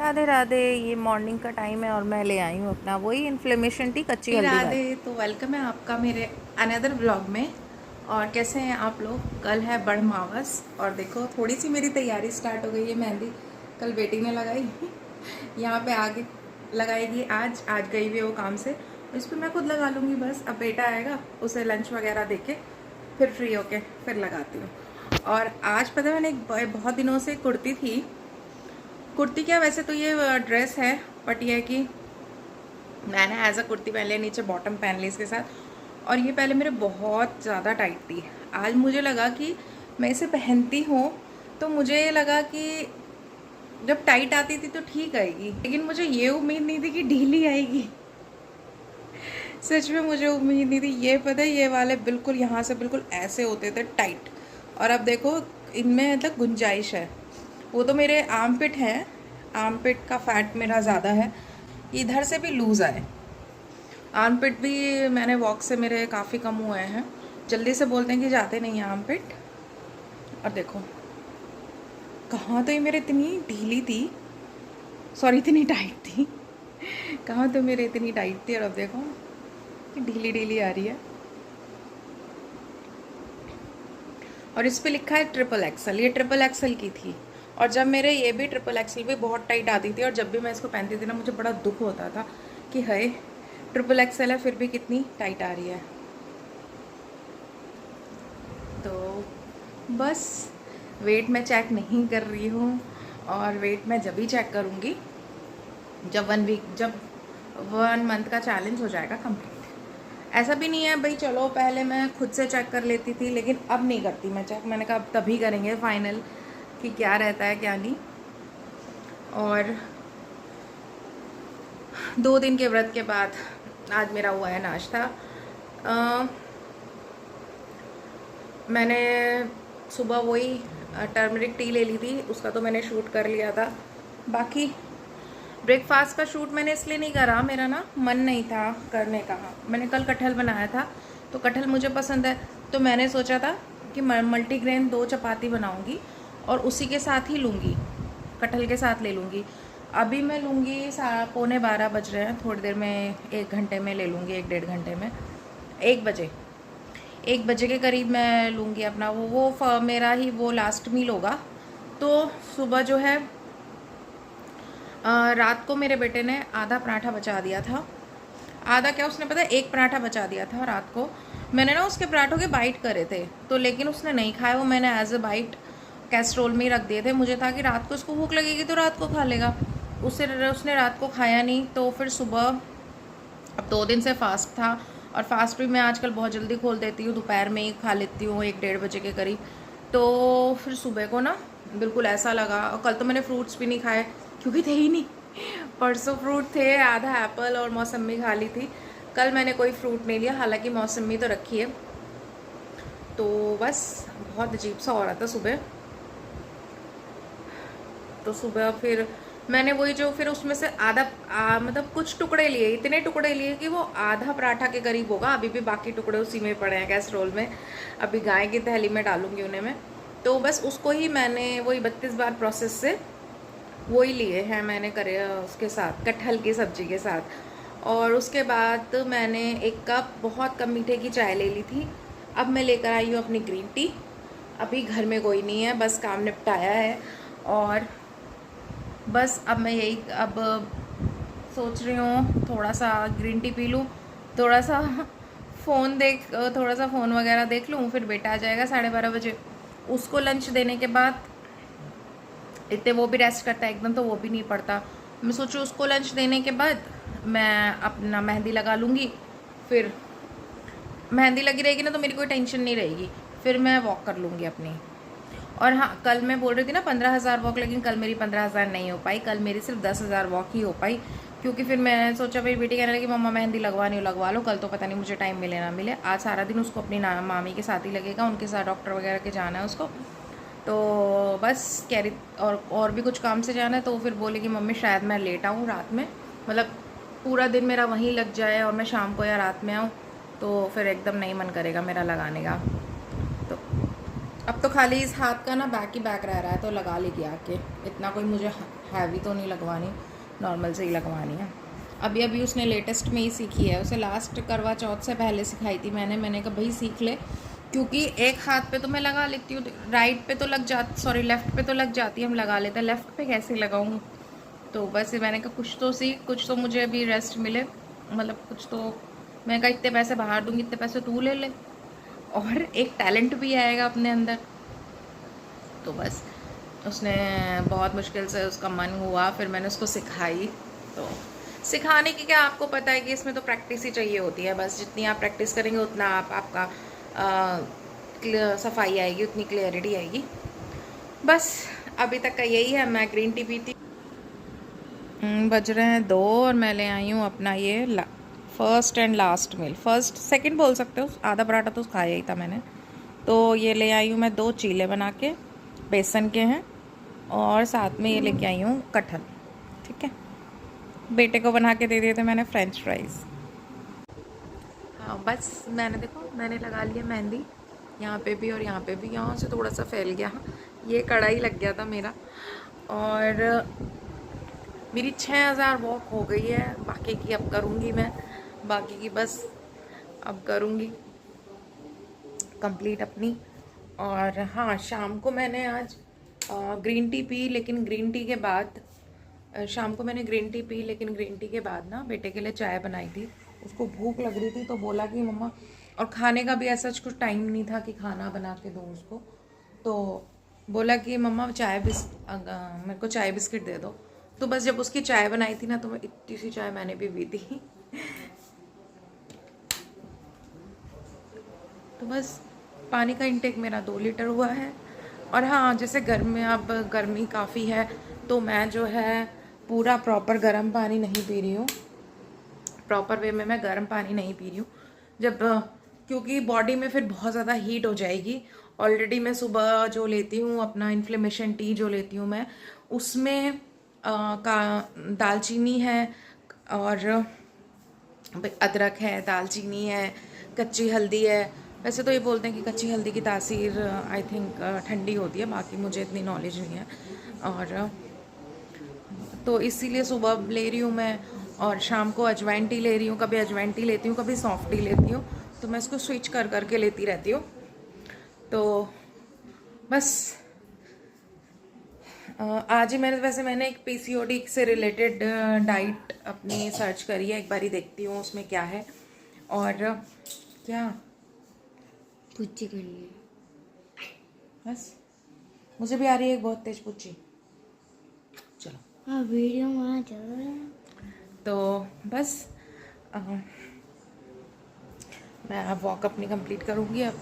राधे राधे। ये मॉर्निंग का टाइम है और मैं ले आई हूँ अपना वही इन्फ्लेमेशन टी कच्ची हल्दी वाली। राधे। तो वेलकम है आपका मेरे अनदर व्लॉग में। और कैसे हैं आप लोग? कल है बड़मावस और देखो थोड़ी सी मेरी तैयारी स्टार्ट हो गई है। मेहंदी कल बेटी ने लगाई यहाँ पे आगे लगाएगी। आज आज गई हुई है वो काम से, इस पर मैं खुद लगा लूँगी बस। अब बेटा आएगा, उसे लंच वगैरह दे के फिर फ्री होके फिर लगाती हूँ। और आज पता है मैंने एक बहुत दिनों से कुर्ती थी, कुर्ती क्या वैसे तो ये ड्रेस है, बट ये है कि मैंने एज अ कुर्ती पहन लिया, नीचे बॉटम पहन ली इसके साथ। और ये पहले मेरे बहुत ज़्यादा टाइट थी। आज मुझे लगा कि मैं इसे पहनती हूँ तो मुझे लगा कि जब टाइट आती थी तो ठीक आएगी, लेकिन मुझे ये उम्मीद नहीं थी कि ढीली आएगी। सच में मुझे उम्मीद नहीं थी। ये पता है ये वाले बिल्कुल यहाँ से बिल्कुल ऐसे होते थे टाइट, और अब देखो इनमें मतलब गुंजाइश है। वो तो मेरे आर्म पिट है, आर्म पिट का फैट मेरा ज़्यादा है, इधर से भी लूज़ आए। आर्म पिट भी मैंने वॉक से मेरे काफ़ी कम हुए हैं, जल्दी से बोलते हैं कि जाते नहीं हैं आर्म पिट। और देखो कहाँ तो ये मेरे इतनी ढीली थी, सॉरी इतनी टाइट थी, कहाँ तो मेरे इतनी टाइट थी और अब देखो ढीली ढीली आ रही है। और इस पे लिखा है ट्रिपल एक्सल, ये ट्रिपल एक्सल की थी। और जब मेरे ये भी ट्रिपल एक्सल भी बहुत टाइट आती थी, और जब भी मैं इसको पहनती थी ना मुझे बड़ा दुख होता था कि है ट्रिपल एक्सल है फिर भी कितनी टाइट आ रही है। तो बस वेट मैं चेक नहीं कर रही हूँ, और वेट मैं जब ही चेक करूँगी जब 1 मंथ का चैलेंज हो जाएगा कंप्लीट। ऐसा भी नहीं है भाई चलो पहले मैं खुद से चेक कर लेती थी, लेकिन अब नहीं करती मैं चेक। मैंने कहा अब तभी करेंगे फाइनल कि क्या रहता है क्या नहीं। और 2 दिन के व्रत के बाद आज मेरा हुआ है नाश्ता। मैंने सुबह वही टर्मरिक टी ले ली थी, उसका तो मैंने शूट कर लिया था। बाकी ब्रेकफास्ट का शूट मैंने इसलिए नहीं करा, मेरा ना मन नहीं था करने का। मैंने कल कटहल बनाया था, तो कटहल मुझे पसंद है, तो मैंने सोचा था कि मल्टीग्रेन 2 चपाती बनाऊंगी और उसी के साथ ही लूँगी, कटहल के साथ ले लूँगी। अभी मैं लूँगी 11:15 बज रहे हैं, थोड़ी देर में 1 घंटे में ले लूँगी, 1 डेढ़ घंटे में। 1 बजे के करीब मैं लूँगी अपना वो मेरा ही वो लास्ट मील होगा। तो सुबह जो है रात को मेरे बेटे ने आधा पराठा बचा दिया था। आधा क्या, उसने पता है 1 पराठा बचा दिया था रात को। मैंने ना उसके पराठों के बाइट करे थे, तो लेकिन उसने नहीं खाया वो, मैंने एज अ बाइट कैस्ट्रोल में ही रख दिए थे। मुझे था कि रात को उसको भूख लगेगी तो रात को खा लेगा, उसने रात को खाया नहीं। तो फिर सुबह, अब 2 दिन से फास्ट था, और फास्ट भी मैं आजकल बहुत जल्दी खोल देती हूँ, दोपहर में ही खा लेती हूँ 1 डेढ़ बजे के करीब। तो फिर सुबह को ना बिल्कुल ऐसा लगा। और कल तो मैंने फ्रूट्स भी नहीं खाए क्योंकि थे ही नहीं। परसों फ्रूट थे, आधा एप्पल और मौसमी खा ली थी। कल मैंने कोई फ्रूट नहीं लिया, हालांकि मौसमी तो रखी है। तो बस बहुत अजीब सा हो रहा था सुबह। तो सुबह फिर मैंने वही जो फिर उसमें से आधा मतलब कुछ टुकड़े लिए, इतने टुकड़े लिए कि वो आधा पराठा के करीब होगा। अभी भी बाकी टुकड़े उसी में पड़े हैं कैसरोल में, अभी गाय की थैली में डालूंगी उन्हें मैं। तो बस उसको ही मैंने वही 32 बार प्रोसेस से वही लिए हैं मैंने करे उसके साथ, कटहल की सब्जी के साथ। और उसके बाद मैंने 1 कप बहुत कम मीठे की चाय ले ली थी। अब मैं लेकर आई हूँ अपनी ग्रीन टी। अभी घर में कोई नहीं है, बस काम निपटाया है, और बस अब मैं यही अब सोच रही हूँ थोड़ा सा ग्रीन टी पी लूँ, थोड़ा सा थोड़ा सा फ़ोन वगैरह देख लूँ। फिर बेटा आ जाएगा 12:30 बजे, उसको लंच देने के बाद इतने वो भी रेस्ट करता है एकदम, तो वो भी नहीं पड़ता। मैं सोचूँ उसको लंच देने के बाद मैं अपना मेहंदी लगा लूँगी। फिर मेहंदी लगी रहेगी ना तो मेरी कोई टेंशन नहीं रहेगी, फिर मैं वॉक कर लूँगी अपनी। और हाँ, कल मैं बोल रही थी ना 15,000 वॉक, लेकिन कल मेरी 15,000 नहीं हो पाई, कल मेरी सिर्फ 10,000 वॉक ही हो पाई। क्योंकि फिर मैंने सोचा, मेरी बेटी कहने लगी मम्मा मेहंदी लगवानी हो लगवा लो, कल तो पता नहीं मुझे टाइम मिले ना मिले। आज सारा दिन उसको अपनी मामी के साथ ही लगेगा, उनके साथ डॉक्टर वगैरह के जाना है उसको। तो बस कह रही, और भी कुछ काम से जाना है, तो फिर बोलेगी मम्मी शायद मैं लेट आऊँ रात में, मतलब पूरा दिन मेरा वहीं लग जाए और मैं शाम को या रात में आऊँ, तो फिर एकदम नहीं मन करेगा मेरा लगाने का। तो अब तो खाली इस हाथ का ना बैक ही बैक रह रहा है, तो लगा लेगी आके। इतना कोई मुझे हैवी तो नहीं लगवानी, नॉर्मल से ही लगवानी है। अभी अभी उसने लेटेस्ट में ही सीखी है, उसे लास्ट करवा चौथ से पहले सिखाई थी मैंने कहा भाई सीख ले, क्योंकि एक हाथ पे तो मैं लगा लेती हूँ, राइट पे तो लग जाती, सॉरी लेफ़्ट पे तो लग जाती है, हम लगा लेते हैं, लेफ़्ट पे कैसे लगाऊँ। तो बस मैंने कहा कुछ तो सीख, कुछ तो मुझे अभी रेस्ट मिले, मतलब कुछ तो। मैं कहा इतने पैसे बाहर दूंगी, इतने पैसे तू ले ले, और एक टैलेंट भी आएगा अपने अंदर। तो बस उसने बहुत मुश्किल से उसका मन हुआ, फिर मैंने उसको सिखाई। तो सिखाने की क्या, आपको पता है कि इसमें तो प्रैक्टिस ही चाहिए होती है, बस जितनी आप प्रैक्टिस करेंगे उतना आपका सफाई आएगी, उतनी क्लियरिटी आएगी। बस अभी तक का यही है। मैं ग्रीन टी पीती। बज रहे हैं 2 और मैं ले आई हूँ अपना ये first and last meal, first second बोल सकते हो, आधा पराठा तो खाया ही था मैंने। तो ये ले आई हूँ मैं 2 चीले बना के, बेसन के हैं, और साथ में ये लेके आई हूँ कटहल। ठीक है, बेटे को बना के दे दिए थे मैंने फ्रेंच फ्राइज़। हाँ बस मैंने देखो, मैंने लगा लिया मेहंदी यहाँ पे भी और यहाँ पे भी, यहाँ से थोड़ा सा फैल गया, ये कढ़ाई लग गया था मेरा। और मेरी 6000 वॉक हो गई है, बाकी की अब करूँगी मैं, बाकी की बस अब करूँगी कंप्लीट अपनी। और हाँ, शाम को मैंने आज ग्रीन टी पी, लेकिन ग्रीन टी के बाद शाम को मैंने ग्रीन टी पी, लेकिन ग्रीन टी के बाद ना बेटे के लिए चाय बनाई थी। उसको भूख लग रही थी तो बोला कि मम्मा, और खाने का भी ऐसा कुछ टाइम नहीं था कि खाना बना के दूँ उसको, तो बोला कि मम्मा मेरे को चाय बिस्किट दे दो। तो बस जब उसकी चाय बनाई थी ना, तो मैं इतनी सी चाय मैंने भी पी थी। तो बस पानी का इंटेक मेरा 2 लीटर हुआ है। और हाँ, जैसे गर्मी, अब गर्मी काफ़ी है, तो मैं जो है पूरा प्रॉपर गर्म पानी नहीं पी रही हूँ, प्रॉपर वे में मैं गर्म पानी नहीं पी रही हूँ, जब क्योंकि बॉडी में फिर बहुत ज़्यादा हीट हो जाएगी। ऑलरेडी मैं सुबह जो लेती हूँ अपना इन्फ्लेमेशन टी जो लेती हूँ मैं, उसमें का दालचीनी है, और अदरक है, दालचीनी है, कच्ची हल्दी है। वैसे तो ये बोलते हैं कि कच्ची हल्दी की तासीर आई थिंक ठंडी होती है, बाकी मुझे इतनी नॉलेज नहीं है। और तो इसीलिए सुबह ले रही हूँ मैं, और शाम को अजवाइन टी ले रही हूँ, कभी अजवाइन टी लेती हूँ, कभी सॉफ्ट टी लेती हूँ, तो मैं इसको स्विच कर करके लेती रहती हूँ। तो बस आज ही मैंने एक पीसीओडी से रिलेटेड डाइट अपनी सर्च करी है, एक बारी देखती हूँ उसमें क्या है। और क्या पुच्ची करनी है। बस मुझे भी आ रही है एक बहुत तेज पुच्ची। चलो, हाँ वीडियो वहाँ चल रहा है। तो बस मैं अब वॉक अपनी कंप्लीट करूँगी अब।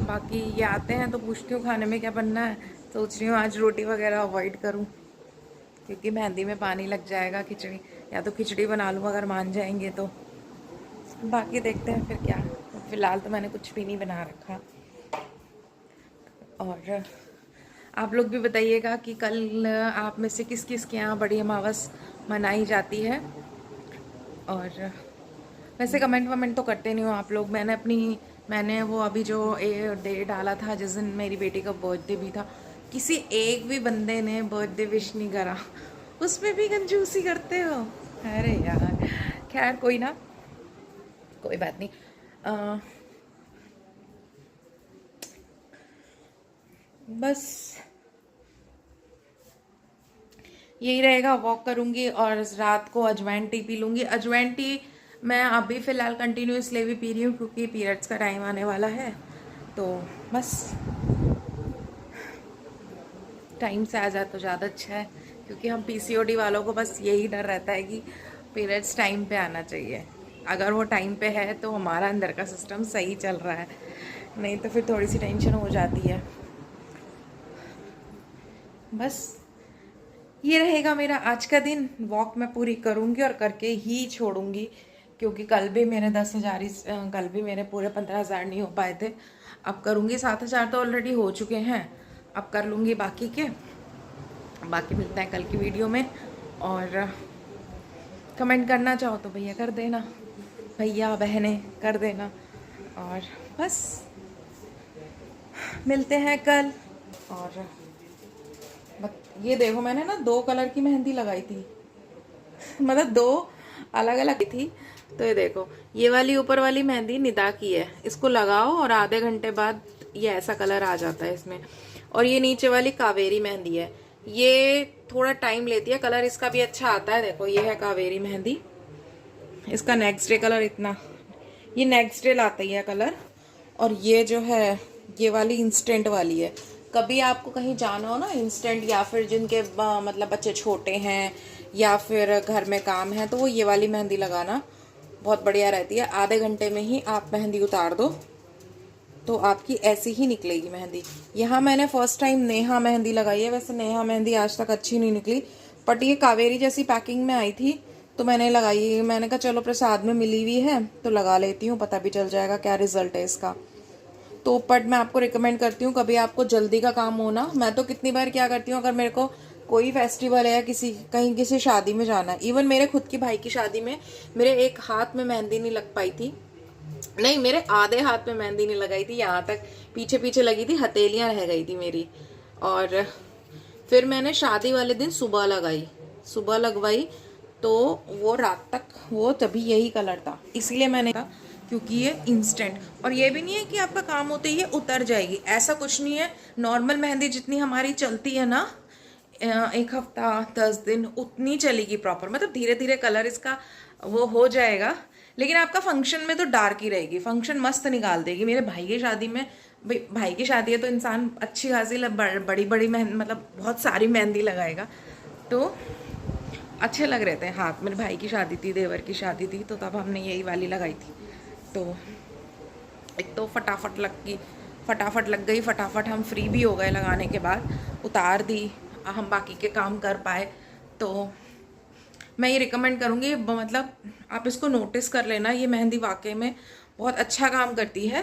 बाकी ये आते हैं तो पूछती हूँ खाने में क्या बनना है। सोच रही हूँ आज रोटी वगैरह अवॉइड करूँ, क्योंकि मेहंदी में पानी लग जाएगा। खिचड़ी, या तो खिचड़ी बना लूँ अगर मान जाएंगे तो, बाकी देखते हैं फिर क्या। तो फिलहाल तो मैंने कुछ भी नहीं बना रखा। और आप लोग भी बताइएगा कि कल आप में से किस किस के यहाँ बड़ी अमावस मनाई जाती है। और वैसे कमेंट वमेंट तो करते नहीं हो आप लोग। मैंने वो अभी जो डे डाला था जिस दिन मेरी बेटी का बर्थडे भी था, किसी एक भी बंदे ने बर्थडे विश नहीं करा, उसमें भी कंजूसी करते हो। अरे यार, खैर कोई ना, कोई बात नहीं। बस यही रहेगा, वॉक करूँगी और रात को अजवाइन टी पी लूँगी। अजवाइन टी मैं अभी फ़िलहाल कंटिन्यूसली भी पी रही हूँ, क्योंकि पीरियड्स का टाइम आने वाला है। तो बस टाइम से आ जाए तो ज़्यादा अच्छा है, क्योंकि हम पीसीओडी वालों को बस यही डर रहता है कि पीरियड्स टाइम पे आना चाहिए। अगर वो टाइम पे है तो हमारा अंदर का सिस्टम सही चल रहा है, नहीं तो फिर थोड़ी सी टेंशन हो जाती है। बस ये रहेगा मेरा आज का दिन। वॉक मैं पूरी करूँगी और करके ही छोड़ूंगी, क्योंकि कल भी मेरे 10,000 कल भी मेरे पूरे 15,000 नहीं हो पाए थे। अब करूँगी, 7,000 तो ऑलरेडी हो चुके हैं, अब कर लूँगी बाकी के। बाकी मिलता है कल की वीडियो में। और कमेंट करना चाहो तो भैया कर देना, भैया बहनें कर देना। और बस मिलते हैं कल। और ये देखो, मैंने ना 2 कलर की मेहंदी लगाई थी, मतलब 2 अलग अलग थी। तो ये देखो, ये वाली ऊपर वाली मेहंदी निदा की है, इसको लगाओ और आधे घंटे बाद ये ऐसा कलर आ जाता है इसमें। और ये नीचे वाली कावेरी मेहंदी है, ये थोड़ा टाइम लेती है, कलर इसका भी अच्छा आता है। देखो ये है कावेरी मेहंदी, इसका नेक्स्ट डे कलर इतना, ये नेक्स्ट डे लाता ही है कलर। और ये जो है ये वाली इंस्टेंट वाली है। कभी आपको कहीं जाना हो ना इंस्टेंट, या फिर जिनके मतलब बच्चे छोटे हैं या फिर घर में काम है, तो वो ये वाली मेहंदी लगाना बहुत बढ़िया रहती है। आधे घंटे में ही आप मेहंदी उतार दो तो आपकी ऐसी ही निकलेगी मेहंदी। यहाँ मैंने फर्स्ट टाइम नेहा मेहंदी लगाई है। वैसे नेहा मेहंदी आज तक अच्छी नहीं निकली, बट ये कावेरी जैसी पैकिंग में आई थी तो मैंने लगाई। मैंने कहा चलो प्रसाद में मिली हुई है तो लगा लेती हूँ, पता भी चल जाएगा क्या रिजल्ट है इसका। तो बट मैं आपको रिकमेंड करती हूँ, कभी आपको जल्दी का काम हो ना, मैं तो कितनी बार क्या करती हूँ, अगर मेरे को कोई फेस्टिवल है, कहीं किसी शादी में जाना है, इवन मेरे खुद की भाई की शादी में मेरे एक हाथ में मेहंदी नहीं लग पाई थी, नहीं मेरे आधे हाथ में मेहंदी नहीं लगाई थी, यहाँ तक पीछे पीछे लगी थी, हथेलियाँ रह गई थी मेरी। और फिर मैंने शादी वाले दिन सुबह लगाई, सुबह लगवाई तो वो रात तक वो तभी यही कलर था, इसीलिए मैंने कहा क्योंकि ये इंस्टेंट। और ये भी नहीं है कि आपका काम होते ही ये उतर जाएगी, ऐसा कुछ नहीं है। नॉर्मल मेहंदी जितनी हमारी चलती है ना, 1 हफ्ता 10 दिन उतनी चलेगी प्रॉपर, मतलब धीरे धीरे कलर इसका वो हो जाएगा। लेकिन आपका फंक्शन में तो डार्क ही रहेगी, फंक्शन मस्त निकाल देगी। मेरे भाई की शादी में, भाई की शादी है तो इंसान अच्छी खासी बड़ी बड़ी मतलब बहुत सारी मेहंदी लगाएगा तो अच्छे लग रहे थे हाथ। मेरे भाई की शादी थी, देवर की शादी थी, तो तब हमने यही वाली लगाई थी। तो एक तो फटाफट लग गई, फटाफट हम फ्री भी हो गए, लगाने के बाद उतार दी, हम बाकी के काम कर पाए। तो मैं ये रिकमेंड करूँगी, मतलब आप इसको नोटिस कर लेना, ये मेहंदी वाकई में बहुत अच्छा काम करती है।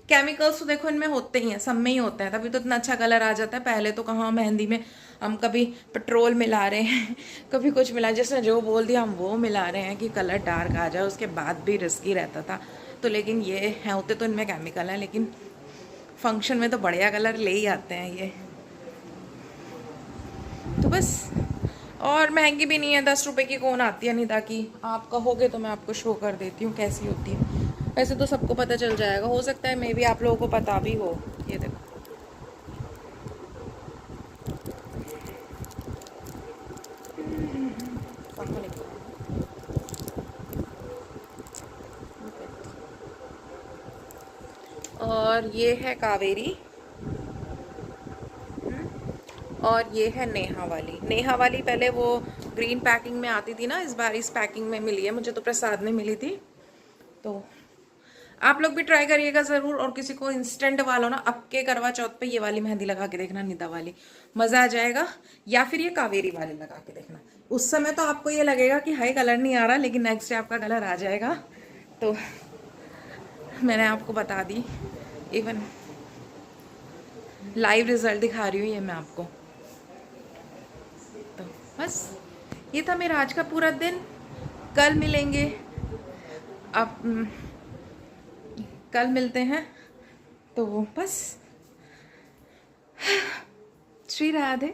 केमिकल्स तो देखो इनमें होते ही हैं, सब में ही होते हैं, तभी तो इतना अच्छा कलर आ जाता है। पहले तो कहाँ मेहंदी में हम कभी पेट्रोल मिला रहे हैं, कभी कुछ मिला, जिसने जो बोल दिया हम वो मिला रहे हैं कि कलर डार्क आ जाए, उसके बाद भी रिस्की रहता था। तो लेकिन ये है, होते तो इनमें केमिकल है, लेकिन फंक्शन में तो बढ़िया कलर ले ही आते हैं ये। तो बस, और महंगी भी नहीं है, 10 रुपए की कौन आती है निदा की। आप कहोगे तो मैं आपको शो कर देती हूँ कैसी होती है। वैसे तो सबको पता चल जाएगा, हो सकता है मे बी आप लोगों को पता भी हो। ये देखो, और ये है कावेरी, और ये है नेहा वाली। नेहा वाली पहले वो ग्रीन पैकिंग में आती थी ना, इस बार इस पैकिंग में मिली है मुझे, तो प्रसाद में मिली थी। तो आप लोग भी ट्राई करिएगा ज़रूर। और किसी को इंस्टेंट वाला ना, अब के करवा चौथ पे ये वाली मेहंदी लगा के देखना, निदा वाली, मज़ा आ जाएगा। या फिर ये कावेरी वाली लगा के देखना, उस समय तो आपको ये लगेगा कि हाई कलर नहीं आ रहा, लेकिन नेक्स्ट डे आपका कलर आ जाएगा। तो मैंने आपको बता दी, इवन लाइव रिजल्ट दिखा रही हूँ ये मैं आपको। तो बस ये था मेरा आज का पूरा दिन। कल मिलेंगे, अब कल मिलते हैं। तो बस, श्री राधे।